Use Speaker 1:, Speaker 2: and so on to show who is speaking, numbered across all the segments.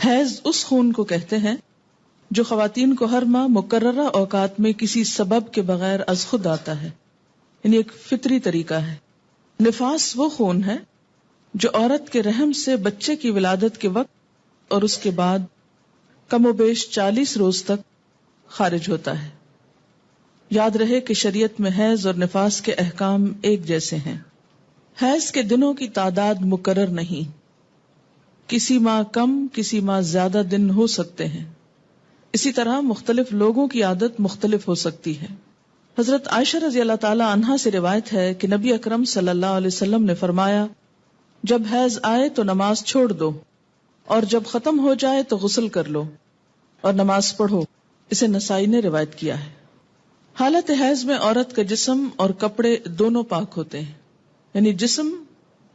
Speaker 1: حیض اس خون کو کہتے ہیں جو خواتین کو ہر ماہ مقررہ اوقات میں کسی سبب کے بغیر از خود آتا ہے، یعنی ایک فطری طریقہ ہے۔ نفاس وہ خون ہے جو عورت کے رحم سے بچے کی ولادت کے وقت اور اس کے بعد کم و بیش 40 روز تک خارج ہوتا ہے۔ یاد رہے کہ شریعت میں حیض اور نفاس کے احکام ایک جیسے ہیں۔ حیض کے دنوں کی تعداد مقرر نہیں، کسی ماہ کم کسی ماہ زیادہ دن ہو سکتے ہیں، اسی طرح مختلف لوگوں کی عادت مختلف ہو سکتی ہے۔ حضرت عائشہ رضی اللہ تعالی عنہا سے روایت ہے کہ نبی اکرم صلی اللہ علیہ وسلم نے فرمایا، جب حیض آئے تو نماز چھوڑ دو، اور جب ختم ہو جائے تو غسل کر لو اور نماز پڑھو۔ اسے نسائی نے روایت کیا ہے۔ حالت حیض میں عورت کا جسم اور کپڑے دونوں پاک ہوتے ہیں، یعنی جسم،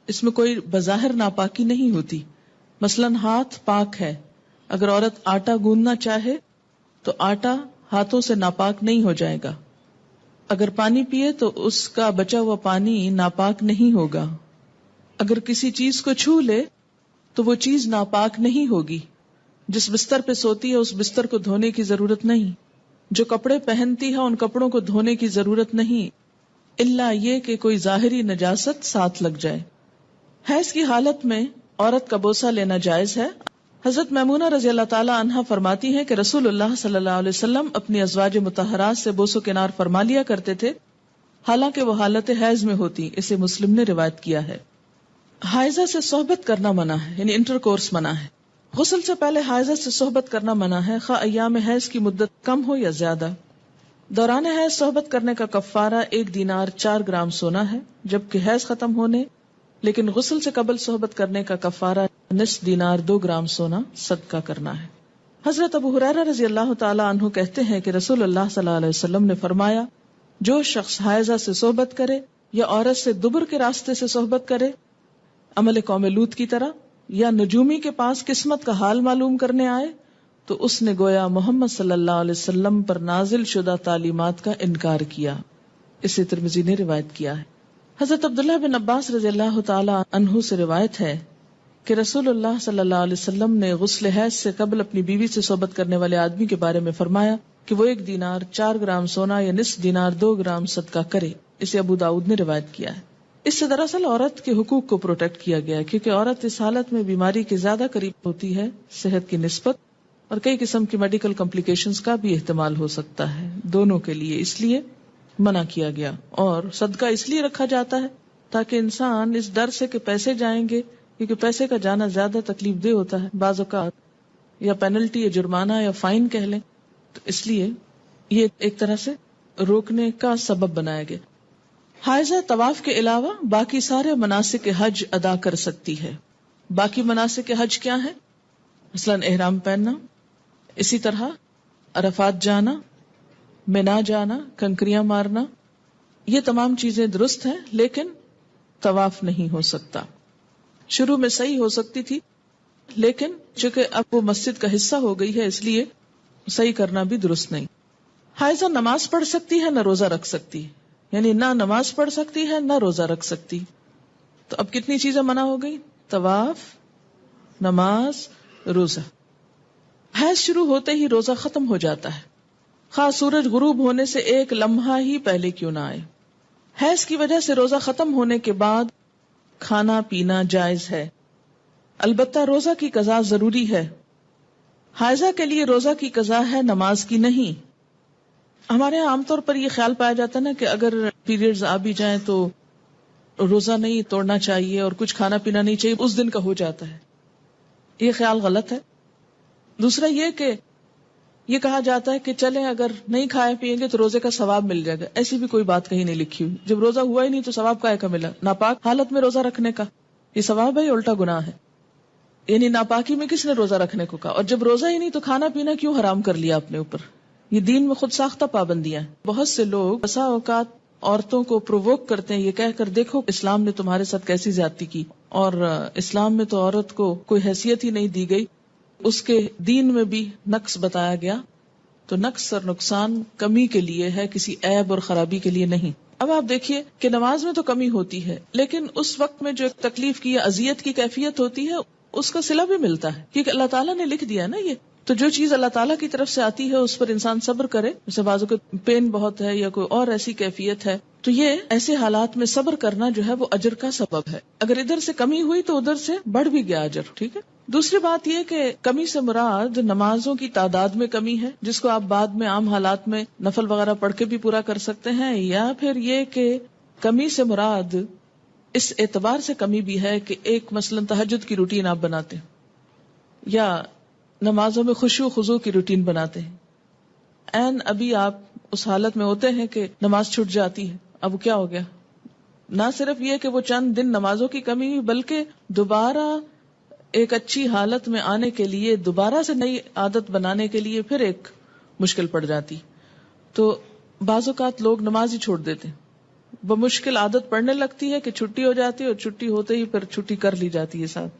Speaker 1: اس میں کوئی بظاہر ناپاکی نہیں ہوتی۔ مثلا ہاتھ پاک ہے، اگر عورت آٹا گوندنا چاہے تو آٹا ہاتھوں سے ناپاک نہیں ہو جائے گا۔ اگر پانی پیے تو اس کا بچا ہوا پانی ناپاک نہیں ہوگا۔ اگر کسی چیز کو چھو لے تو وہ چیز ناپاک نہیں ہوگی۔ جس بستر پہ سوتی ہے اس بستر کو دھونے کی ضرورت نہیں، جو کپڑے پہنتی ہے ان کپڑوں کو دھونے کی ضرورت نہیں، الا یہ کہ کوئی ظاہری نجاست ساتھ لگ جائے۔ حیض کی حالت میں عورت کا بوسہ لینا جائز ہے۔ حضرت میمونہ رضی اللہ تعالی عنہا فرماتی ہیں کہ رسول اللہ صلی اللہ علیہ وسلم اپنی ازواج مطہرات سے بوس و کنار فرما لیا کرتے تھے، حالانکہ وہ حالت حیض میں ہوتی۔ اسے مسلم نے روایت کیا ہے۔ حائضہ سے صحبت کرنا منع ہے، یعنی انٹر کورس منع ہے۔ غسل سے پہلے حائضہ سے صحبت کرنا منع ہے، خواہ ایام حیض کی مدت کم ہو یا زیادہ۔ دوران حیض صحبت کرنے کا کفارہ 1 دینار 4 گرام سونا ہے، جبکہ حیض ختم ہونے لیکن غسل سے قبل صحبت کرنے کا کفارہ نصف دینار 2 گرام سونا صدقہ کرنا ہے۔ حضرت ابو ہریرہ رضی اللہ تعالی عنہ کہتے ہیں کہ رسول اللہ صلی اللہ علیہ وسلم نے فرمایا، جو شخص حائضہ سے صحبت کرے یا عورت سے دبر کے راستے سے صحبت کرے، عمل قوم لوط کی طرح، یا نجومی کے پاس قسمت کا حال معلوم کرنے آئے، تو اس نے گویا محمد صلی اللہ علیہ وسلم پر نازل شدہ تعلیمات کا انکار کیا۔ اسے ترمذی نے روایت کیا ہے۔ حضرت عبداللہ بن عباس رضی اللہ تعالی عنہ سے روایت ہے کہ رسول اللہ صلی اللہ علیہ وسلم نے غسل حیض سے قبل اپنی بیوی سے صحبت کرنے والے آدمی کے بارے میں فرمایا کہ وہ 1 دینار 4 گرام سونا یا نصف دینار 2 گرام صدقہ کرے۔ اسے ابو داؤد نے روایت کیا ہے۔ اس سے دراصل عورت کے حقوق کو پروٹیکٹ کیا گیا ہے، کیونکہ عورت اس حالت میں بیماری کے زیادہ قریب ہوتی ہے صحت کی نسبت، اور کئی قسم کی میڈیکل کمپلیکیشنز کا بھی احتمال ہو سکتا ہے دونوں کے لیے، اس لیے منع کیا گیا۔ اور صدقہ اس لیے رکھا جاتا ہے تاکہ انسان اس ڈر سے کہ پیسے جائیں گے، کیونکہ پیسے کا جانا زیادہ تکلیف دہ ہوتا ہے بعض اوقات، یا پینلٹی یا جرمانہ یا فائن کہہ لیں، تو اس لیے یہ ایک طرح سے روکنے کا سبب بنایا گیا۔ حائضہ طواف کے علاوہ باقی سارے مناسک حج ادا کر سکتی ہے۔ باقی مناسک حج کیا ہیں؟ مثلا احرام پہننا، اسی طرح عرفات جانا، منا جانا، کنکریاں مارنا، یہ تمام چیزیں درست ہیں، لیکن طواف نہیں ہو سکتا۔ شروع میں صحیح ہو سکتی تھی، لیکن چونکہ اب وہ مسجد کا حصہ ہو گئی ہے، اس لیے صحیح کرنا بھی درست نہیں۔ حائضہ نماز پڑھ سکتی ہے، نہ روزہ رکھ سکتی، یعنی نہ نماز پڑھ سکتی ہے نہ روزہ رکھ سکتی۔ تو اب کتنی چیزیں منع ہو گئی؟ طواف، نماز، روزہ۔ حیض شروع ہوتے ہی روزہ ختم ہو جاتا ہے، خواہ سورج غروب ہونے سے 1 لمحہ ہی پہلے کیوں نہ آئے۔ حیض کی وجہ سے روزہ ختم ہونے کے بعد کھانا پینا جائز ہے، البتہ روزہ کی قضا ضروری ہے۔ حائضہ کے لیے روزہ کی قضا ہے، نماز کی نہیں۔ ہمارے یہاں عام طور پر یہ خیال پایا جاتا ہے نا کہ اگر پیریڈز آ بھی جائیں تو روزہ نہیں توڑنا چاہیے اور کچھ کھانا پینا نہیں چاہیے، اس دن کا ہو جاتا ہے۔ یہ خیال غلط ہے۔ دوسرا یہ کہ یہ کہا جاتا ہے کہ چلیں اگر نہیں کھائے پیئیں گے تو روزے کا ثواب مل جائے گا، ایسی بھی کوئی بات کہیں نہیں لکھی ہوئی۔ جب روزہ ہوا ہی نہیں تو ثواب کائے کا ملا؟ ناپاک حالت میں روزہ رکھنے کا یہ ثواب ہے یا الٹا گناہ ہے؟ یعنی ناپاکی میں کس نے روزہ رکھنے کو کہا؟ اور جب روزہ ہی نہیں تو کھانا پینا کیوں حرام کر لیا اپنے اوپر؟ یہ دین میں خود ساختہ پابندیاں ہیں۔ بہت سے لوگ بسا اوقات عورتوں کو پرووک کرتے ہیں یہ کہہ کر، دیکھو اسلام نے تمہارے ساتھ کیسی زیادتی کی، اور اسلام میں تو عورت کو کوئی حیثیت ہی نہیں دی گئی، اس کے دین میں بھی نقص بتایا گیا۔ تو نقص اور نقصان کمی کے لیے ہے، کسی عیب اور خرابی کے لیے نہیں۔ اب آپ دیکھیے کہ نماز میں تو کمی ہوتی ہے، لیکن اس وقت میں جو ایک تکلیف کی یا اذیت کی کیفیت ہوتی ہے اس کا صلہ بھی ملتا ہے، کیونکہ اللہ تعالیٰ نے لکھ دیا نا یہ. تو جو چیز اللہ تعالیٰ کی طرف سے آتی ہے اس پر انسان صبر کرے. جیسے بازو کو پین بہت ہے یا کوئی اور ایسی کیفیت ہے، تو یہ ایسے حالات میں صبر کرنا جو ہے وہ اجر کا سبب ہے. اگر ادھر سے کمی ہوئی تو ادھر سے بڑھ بھی گیا اجر. ٹھیک ہے. دوسری بات یہ کہ کمی سے مراد نمازوں کی تعداد میں کمی ہے، جس کو آپ بعد میں عام حالات میں نفل وغیرہ پڑھ کے بھی پورا کر سکتے ہیں، یا پھر یہ کہ کمی سے مراد اس اعتبار سے کمی بھی ہے کہ ایک مثلاً تہجد کی روٹین آپ بناتے ہیں یا نمازوں میں خشوع و خضوع کی روٹین بناتے ہیں. ابھی آپ اس حالت میں ہوتے ہیں کہ نماز چھوٹ جاتی ہے. اب کیا ہو گیا؟ نہ صرف یہ کہ وہ چند دن نمازوں کی کمی ہوئی، بلکہ دوبارہ ایک اچھی حالت میں آنے کے لیے، دوبارہ سے نئی عادت بنانے کے لیے پھر ایک مشکل پڑ جاتی. تو بعض اوقات لوگ نماز ہی چھوڑ دیتے ہیں، بمشکل عادت پڑنے لگتی ہے کہ چھٹی ہو جاتی ہے، اور چھٹی ہوتے ہی پھر چھٹی کر لی جاتی ہے ساتھ.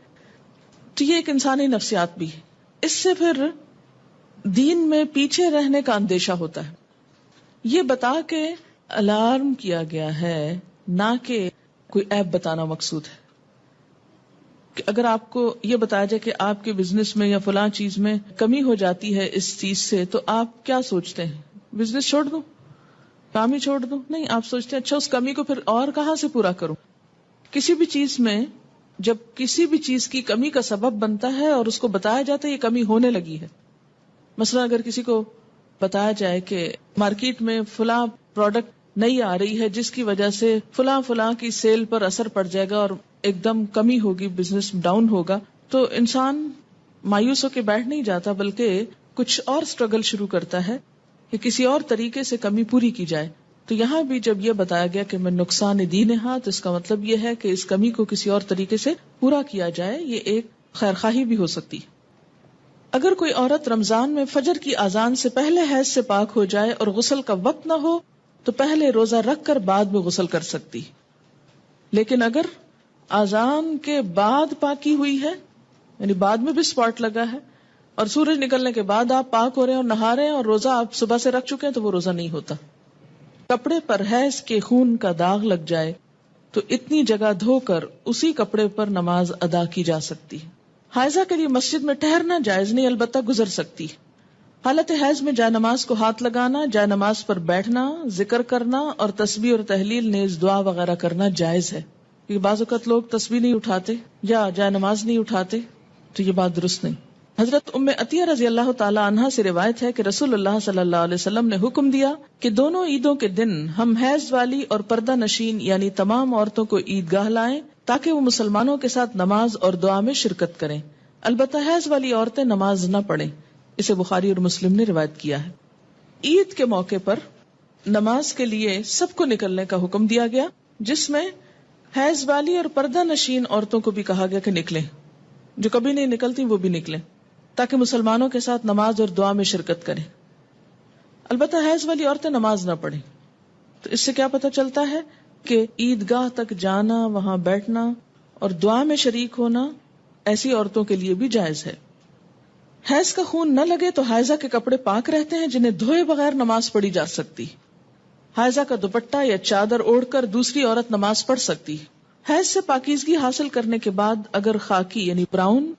Speaker 1: تو یہ ایک انسانی نفسیات بھی ہے. اس سے پھر دین میں پیچھے رہنے کا اندیشہ ہوتا ہے. یہ بتا کے الارم کیا گیا ہے، نہ کہ کوئی عیب بتانا مقصود ہے. کہ اگر آپ کو یہ بتایا جائے کہ آپ کے بزنس میں یا فلاں چیز میں کمی ہو جاتی ہے اس چیز سے، تو آپ کیا سوچتے ہیں؟ بزنس چھوڑ دوں، کام ہی چھوڑ دوں؟ نہیں، آپ سوچتے ہیں اچھا اس کمی کو پھر اور کہاں سے پورا کروں. کسی بھی چیز میں جب کسی بھی چیز کی کمی کا سبب بنتا ہے اور اس کو بتایا جاتا ہے یہ کمی ہونے لگی ہے. مثلا اگر کسی کو بتایا جائے کہ مارکیٹ میں فلاں پروڈکٹ نہیں آ رہی ہے جس کی وجہ سے فلاں کی سیل پر اثر پڑ جائے گا اور ایک دم کمی ہوگی، بزنس ڈاؤن ہوگا، تو انسان مایوس ہو کے بیٹھ نہیں جاتا، بلکہ کچھ اور سٹرگل شروع کرتا ہے کہ کسی اور طریقے سے کمی پوری کی جائے. تو یہاں بھی جب یہ بتایا گیا کہ میں نقصان دین ہے، تو اس کا مطلب یہ ہے کہ اس کمی کو کسی اور طریقے سے پورا کیا جائے. یہ ایک خیرخواہی بھی ہو سکتی. اگر کوئی عورت رمضان میں فجر کی اذان سے پہلے حیض سے پاک ہو جائے اور غسل کا وقت نہ ہو تو پہلے روزہ رکھ کر بعد میں غسل کر سکتی. لیکن اگر اذان کے بعد پاکی ہوئی ہے، یعنی بعد میں بھی اسپاٹ لگا ہے، اور سورج نکلنے کے بعد آپ پاک ہو رہے ہیں اور نہا رہے ہیں اور روزہ آپ صبح سے رکھ چکے ہیں، تو وہ روزہ نہیں ہوتا. کپڑے پر حیض کے خون کا داغ لگ جائے تو اتنی جگہ دھو کر اسی کپڑے پر نماز ادا کی جا سکتی. حائضہ کے لیے مسجد میں ٹھہرنا جائز نہیں، البتہ گزر سکتی. حالت حیض میں جائے نماز کو ہاتھ لگانا، جائے نماز پر بیٹھنا، ذکر کرنا اور تسبیح اور تحلیل نیز دعا وغیرہ کرنا جائز ہے. کیونکہ بعض اوقات لوگ تسبیح نہیں اٹھاتے یا جائے نماز نہیں اٹھاتے، تو یہ بات درست نہیں. حضرت ام عطیہ رضی اللہ تعالی عنہا سے روایت ہے کہ رسول اللہ صلی اللہ علیہ وسلم نے حکم دیا کہ دونوں عیدوں کے دن ہم حیض والی اور پردہ نشین یعنی تمام عورتوں کو عیدگاہ لائیں تاکہ وہ مسلمانوں کے ساتھ نماز اور دعا میں شرکت کریں. البتہ حیض والی عورتیں نماز نہ پڑھیں. اسے بخاری اور مسلم نے روایت کیا ہے. عید کے موقع پر نماز کے لیے سب کو نکلنے کا حکم دیا گیا، جس میں حیض والی اور پردہ نشین عورتوں کو بھی کہا گیا کہ نکلیں. جو کبھی نہیں نکلتی وہ بھی نکلیں تاکہ مسلمانوں کے ساتھ نماز اور دعا میں شرکت کریں. البتہ حیض والی عورتیں نماز نہ پڑھیں. تو اس سے کیا پتہ چلتا ہے کہ عیدگاہ تک جانا، وہاں بیٹھنا اور دعا میں شریک ہونا ایسی عورتوں کے لیے بھی جائز ہے. حیض کا خون نہ لگے تو حائضہ کے کپڑے پاک رہتے ہیں جنہیں دھوئے بغیر نماز پڑھی جا سکتی. حائضہ کا دوپٹہ یا چادر اوڑھ کر دوسری عورت نماز پڑھ سکتی. حیض سے پاکیزگی حاصل کرنے کے بعد اگر خاکی یعنی براؤن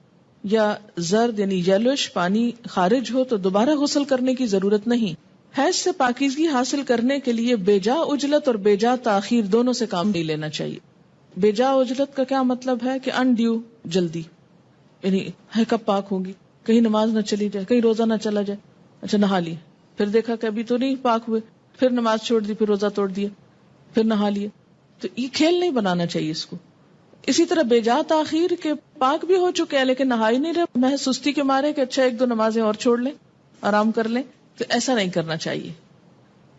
Speaker 1: یا زرد یعنی یلوش پانی خارج ہو تو دوبارہ غسل کرنے کی ضرورت نہیں. حیض سے پاکیزگی حاصل کرنے کے لیے بیجا عجلت اور بیجا تاخیر دونوں سے کام نہیں لینا چاہیے. بیجا عجلت کا کیا مطلب ہے کہ انڈیو جلدی، یعنی ہے کب پاک ہوں گی، کہیں نماز نہ چلی جائے، کہیں روزہ نہ چلا جائے. اچھا نہا لی، پھر دیکھا کہ ابھی تو نہیں پاک ہوئے، پھر نماز چھوڑ دی، پھر روزہ توڑ دیا، پھر نہا لیے. تو یہ کھیل نہیں بنانا چاہیے اس کو. اسی طرح بیجا تاخیر کے پاک بھی ہو چکے ہیں لیکن نہا ہی نہیں رہے، محض سستی کے مارے کہ اچھا ایک دو نمازیں اور چھوڑ لیں، آرام کر لیں، تو ایسا نہیں کرنا چاہیے.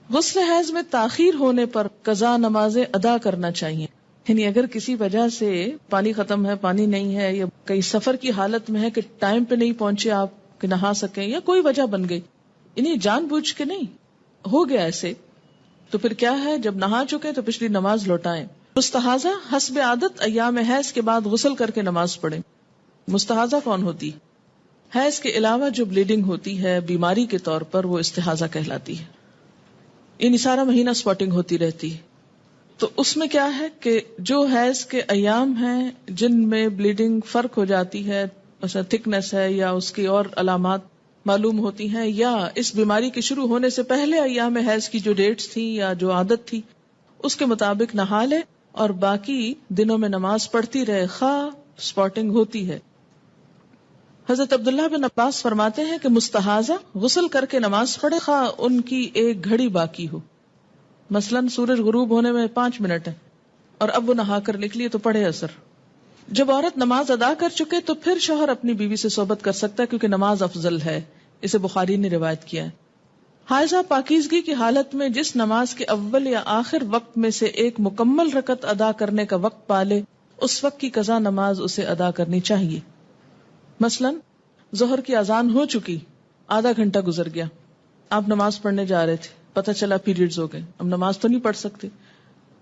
Speaker 1: غسل حیض میں تاخیر ہونے پر قضا نمازیں ادا کرنا چاہیے. یعنی اگر کسی وجہ سے پانی ختم ہے، پانی نہیں ہے، یا کئی سفر کی حالت میں ہے کہ ٹائم پہ نہیں پہنچے آپ کہ نہا سکیں، یا کوئی وجہ بن گئی، یعنی جان بوجھ کے نہیں ہو گیا ایسے، تو پھر کیا ہے، جب نہا چکے تو پچھلی نماز لوٹائیں. مستحاضہ حسب عادت ایام حیض کے بعد غسل کر کے نماز پڑھیں. مستحاضہ کون ہوتی؟ حیض کے علاوہ جو بلیڈنگ ہوتی ہے بیماری کے طور پر، وہ استحاضہ کہلاتی ہے. یعنی سارا مہینہ سپاٹنگ ہوتی رہتی ہے. تو اس میں کیا ہے کہ جو حیض کے ایام ہیں جن میں بلیڈنگ فرق ہو جاتی ہے، مثلا تھکنس ہے یا اس کی اور علامات معلوم ہوتی ہیں، یا اس بیماری کے شروع ہونے سے پہلے ایام حیض کی جو ڈیٹس تھی یا جو عادت تھی اس کے مطابق نہا لے اور باقی دنوں میں نماز پڑھتی رہے خواہ سپاٹنگ ہوتی ہے۔ حضرت عبداللہ بن عباس فرماتے ہیں کہ مستحاضہ غسل کر کے نماز پڑھے خواہ ان کی ایک گھڑی باقی ہو، مثلاً سورج غروب ہونے میں 5 منٹ ہے اور اب وہ نہا کر نکلی تو پڑھے اثر۔ جب عورت نماز ادا کر چکے تو پھر شوہر اپنی بیوی سے صحبت کر سکتا ہے کیونکہ نماز افضل ہے، اسے بخاری نے روایت کیا ہے۔ حائضہ پاکیزگی کی حالت میں جس نماز کے اول یا آخر وقت میں سے ایک مکمل رکعت ادا کرنے کا وقت پالے اس وقت کی قضا نماز اسے ادا کرنی چاہیے۔ مثلاً ظہر کی اذان ہو چکی، آدھا گھنٹہ گزر گیا، آپ نماز پڑھنے جا رہے تھے، پتہ چلا پیریڈز ہو گئے، اب نماز تو نہیں پڑھ سکتے،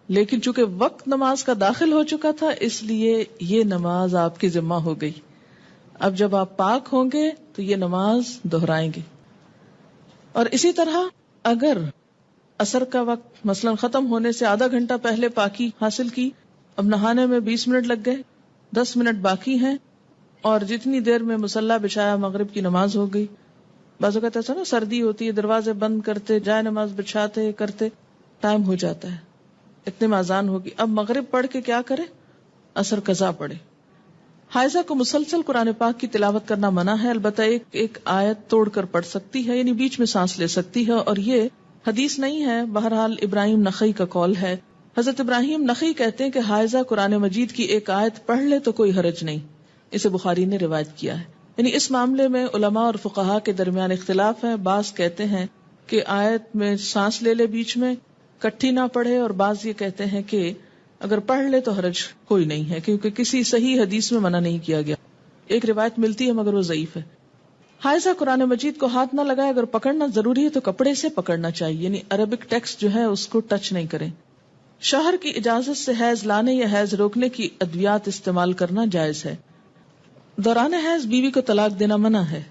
Speaker 1: لیکن چونکہ وقت نماز کا داخل ہو چکا تھا اس لیے یہ نماز آپ کی ذمہ ہو گئی۔ اب جب آپ پاک ہوں گے تو یہ نماز دہرائیں گے۔ اور اسی طرح اگر عصر کا وقت مثلا ختم ہونے سے آدھا گھنٹہ پہلے پاکی حاصل کی، اب نہانے میں 20 منٹ لگ گئے، 10 منٹ باقی ہیں، اور جتنی دیر میں مصلی بچھایا مغرب کی نماز ہو گئی۔ بعض اوقات ایسا نا سردی ہوتی ہے، دروازے بند کرتے جائے نماز بچھاتے کرتے ٹائم ہو جاتا ہے، اتنے میں اذان ہوگی، اب مغرب پڑھ کے کیا کرے؟ عصر قضا پڑھے۔ حائضہ کو مسلسل قرآن پاک کی تلاوت کرنا منع ہے، البتہ ایک آیت توڑ کر پڑھ سکتی ہے، یعنی بیچ میں سانس لے سکتی ہے، اور یہ حدیث نہیں ہے، بہرحال ابراہیم نخعی کا قول ہے۔ حضرت ابراہیم نخعی کہتے ہیں کہ حائضہ قرآن مجید کی ایک آیت پڑھ لے تو کوئی حرج نہیں، اسے بخاری نے روایت کیا ہے۔ یعنی اس معاملے میں علماء اور فقہاء کے درمیان اختلاف ہے، بعض کہتے ہیں کہ آیت میں سانس لے لے بیچ میں، کٹھی نہ پڑھے، اور بعض یہ کہتے ہیں کہ اگر پڑھ لے تو حرج کوئی نہیں ہے، کیونکہ کسی صحیح حدیث میں منع نہیں کیا گیا۔ ایک روایت ملتی ہے مگر وہ ضعیف ہے۔ حائضہ قرآن مجید کو ہاتھ نہ لگائے، اگر پکڑنا ضروری ہے تو کپڑے سے پکڑنا چاہیے، یعنی عربک ٹیکسٹ جو ہے اس کو ٹچ نہیں کریں۔ شوہر کی اجازت سے حیض لانے یا حیض روکنے کی ادویات استعمال کرنا جائز ہے۔ دوران حیض بیوی کو طلاق دینا منع ہے،